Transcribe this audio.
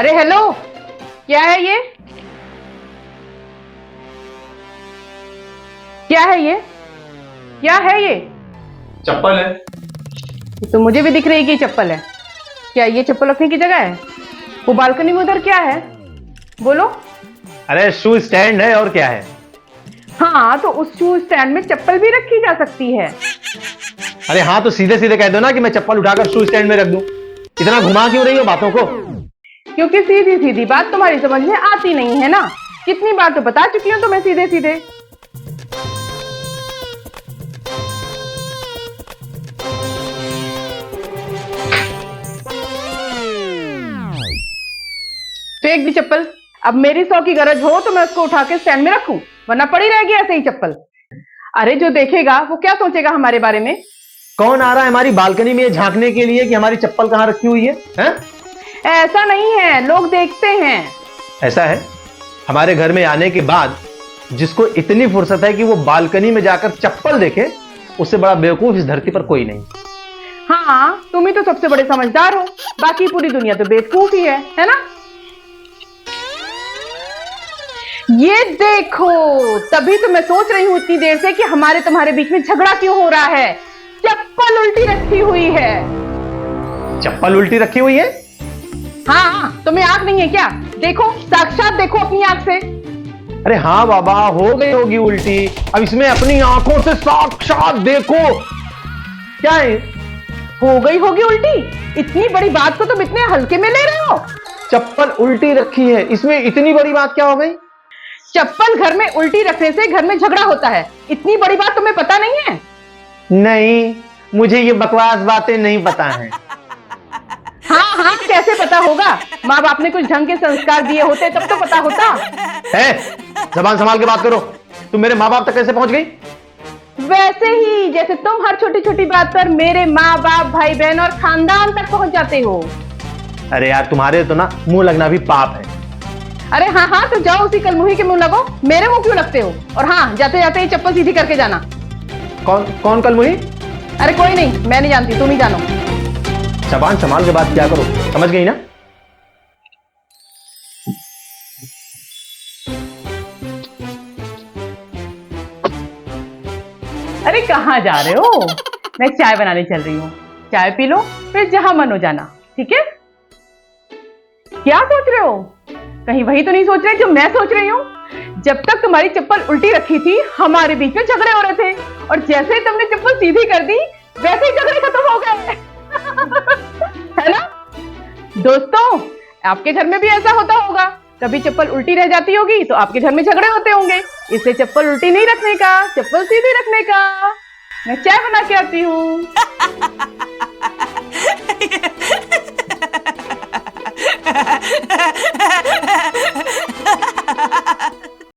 अरे हेलो, क्या है ये? क्या है ये? क्या है ये? चप्पल है। ये तो मुझे भी दिख रही है कि ये चप्पल है। क्या ये चप्पल रखने की जगह है? वो बालकनी में उधर क्या है? बोलो। अरे शू स्टैंड है और क्या है। हाँ, तो उस शू स्टैंड में चप्पल भी रखी जा सकती है। अरे हाँ, तो सीधे सीधे कह दो ना कि मैं चप्पल उठाकर शू स्टैंड में रख दूं। इतना घुमा क्यों रही हो बातों को। क्योंकि सीधी सीधी बात तुम्हारी समझ में आती नहीं है ना। कितनी बार तो बता चुकी हूँ तुम्हें सीधे सीधे। फेंक दी चप्पल। अब मेरी 100 की गरज हो तो मैं उसको उठा के स्टैंड में रखूं, वरना पड़ी रहेगी ऐसे ही चप्पल। अरे जो देखेगा वो क्या सोचेगा हमारे बारे में? कौन आ रहा है हमारी बालकनी में ये झांकने के लिए कि हमारी चप्पल कहाँ रखी हुई है, हैं? ऐसा नहीं है, लोग देखते हैं। ऐसा है, हमारे घर में आने के बाद जिसको इतनी फुर्सत है कि वो बालकनी में जाकर चप्पल देखे, उससे बड़ा बेवकूफ इस धरती पर कोई नहीं। हाँ, तुम ही तो सबसे बड़े समझदार हो, बाकी पूरी दुनिया तो बेवकूफ ही है ना? ये देखो, तभी तो मैं सोच रही हूं इतनी देर से कि हमारे तुम्हारे बीच में झगड़ा क्यों हो रहा है। चप्पल उल्टी रखी हुई है। चप्पल उल्टी रखी हुई है? हाँ, तुम्हें आंख नहीं है क्या? देखो, साक्षात देखो अपनी आंख से। अरे हाँ बाबा, हो गई होगी उल्टी। अब इसमें अपनी आंखों से साक्षात देखो। क्या है? हो गई होगी उल्टी? इतनी बड़ी बात को तुम इतने हल्के में ले रहे हो? चप्पल उल्टी रखी है, इसमें इतनी बड़ी बात क्या हो गई? चप्पल घर में उल्टी रखने से घर में झगड़ा होता है। इतनी बड़ी बात तुम्हें पता नहीं है? नहीं, मुझे ये बकवास बातें नहीं पता है। हाँ, कैसे पता होगा? माँ बाप ने कुछ ढंग के संस्कार दिए होते तब तो पता होता है। जबान संभाल के बात करो। तुम मेरे माँ बाप तक कैसे पहुंच गई? वैसे ही जैसे तुम हर छोटी छोटी बात पर मेरे माँ बाप, भाई बहन और खानदान तक पहुंच जाते हो। अरे यार, तुम्हारे तो ना मुंह लगना भी पाप है। अरे हाँ, तो जाओ उसी कलमुही के मुंह लगो। मेरे मुंह क्यों लगते हो? और हाँ, जाते जाते ये चप्पल सीधी करके जाना। कौन कौन कलमुही? अरे कोई नहीं, मैं नहीं जानती, तुम ही जानो। जबान संभाल के बात क्या करो, समझ गई ना? अरे कहाँ जा रहे हो? मैं चाय बनाने चल रही हूँ। चाय पी लो, फिर जहां मन हो जाना, ठीक है? क्या सोच रहे हो? कहीं वही तो नहीं सोच रहे जो मैं सोच रही हूँ? जब तक तुम्हारी चप्पल उल्टी रखी थी, हमारे बीच में झगड़े हो रहे थे, और जैसे ही तुमने चप्पल सीधी कर दी, वैसे ही झगड़े खत्म हो गए। है ना? दोस्तों, आपके घर में भी ऐसा होता होगा। कभी चप्पल उल्टी रह जाती होगी तो आपके घर में झगड़े होते होंगे। इससे चप्पल उल्टी नहीं रखने का, चप्पल सीधी रखने का। मैं चाय बना के आती हूँ।